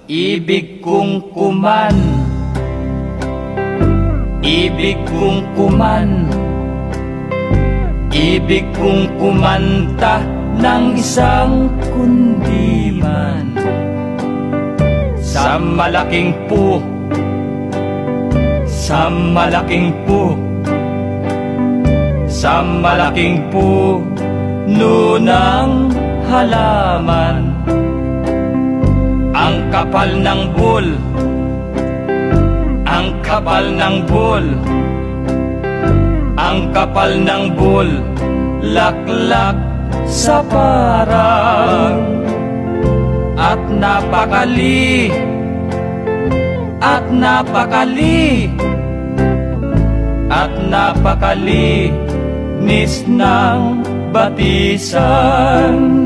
ibig kong kuman, ibig kong kuman, ibig kong kumanta ng isang kundiman. Sa malaking po, sa malaking po, sa malaking puno ng halaman. Ang kapal ng bul, ang kapal ng bul, ang kapal ng bul, laklak sa parang. At napakali, at napakali, at napakalinis ng batisan.